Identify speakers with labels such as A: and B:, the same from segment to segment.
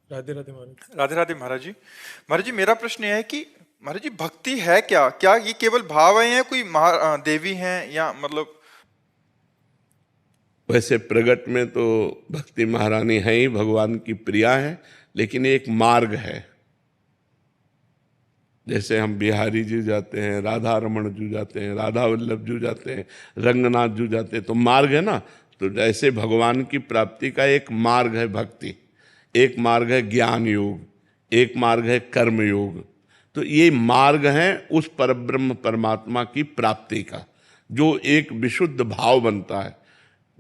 A: राधे राधे महाराज।
B: राधे राधे महाराज जी। महाराज जी, मेरा प्रश्न यह है कि महाराज जी, भक्ति है क्या? क्या ये केवल भाव है या कोई देवी हैं, या मतलब?
C: वैसे प्रगट में तो भक्ति महारानी है ही, भगवान की प्रिया है, लेकिन एक मार्ग है। जैसे हम बिहारी जी जाते हैं, राधा रमण जी जाते हैं, राधा वल्लभ जी जाते हैं, रंगनाथ जी जाते हैं, तो मार्ग है ना। तो जैसे भगवान की प्राप्ति का एक मार्ग है भक्ति, एक मार्ग है ज्ञान योग, एक मार्ग है कर्म योग। तो ये मार्ग है उस परब्रह्म परमात्मा की प्राप्ति का, जो एक विशुद्ध भाव बनता है।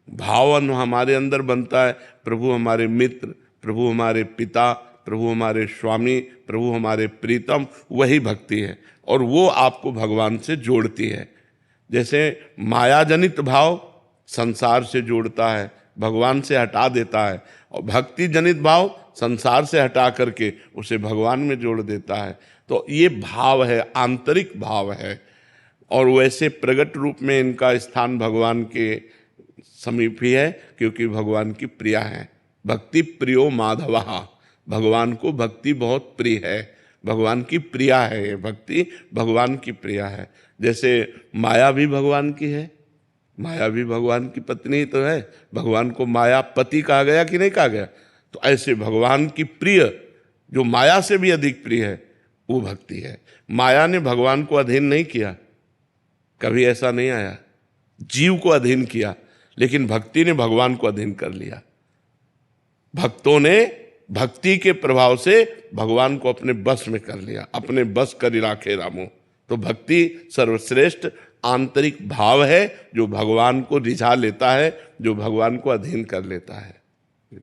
C: भावन हमारे अंदर बनता है, प्रभु हमारे मित्र, प्रभु हमारे पिता, प्रभु हमारे स्वामी, प्रभु हमारे प्रीतम, वही भक्ति है। और वो आपको भगवान से जोड़ती है। जैसे माया जनित भाव संसार से जोड़ता है, भगवान से हटा देता है, और भक्ति जनित भाव संसार से हटा करके उसे भगवान में जोड़ देता है। तो ये भाव है, आंतरिक भाव है। और वैसे प्रगट रूप में इनका स्थान भगवान के समीप ही है, क्योंकि भगवान की प्रिया है। भक्ति प्रियो माधवा, भगवान को भक्ति बहुत प्रिय है, भगवान की प्रिया है। ये भक्ति भगवान की प्रिया है। जैसे माया भी भगवान की है, माया भी भगवान की पत्नी ही तो है। भगवान को माया पति कहा गया कि नहीं कहा गया? तो ऐसे भगवान की प्रिय, जो माया से भी अधिक प्रिय है, वो भक्ति है। माया ने भगवान को अधीन नहीं किया, कभी ऐसा नहीं आया। जीव को अधीन किया, लेकिन भक्ति ने भगवान को अधीन कर लिया। भक्तों ने भक्ति के प्रभाव से भगवान को अपने बस में कर लिया, अपने बस कर राखे रामो। तो भक्ति सर्वश्रेष्ठ आंतरिक भाव है, जो भगवान को रिझा लेता है, जो भगवान को अधीन कर लेता है।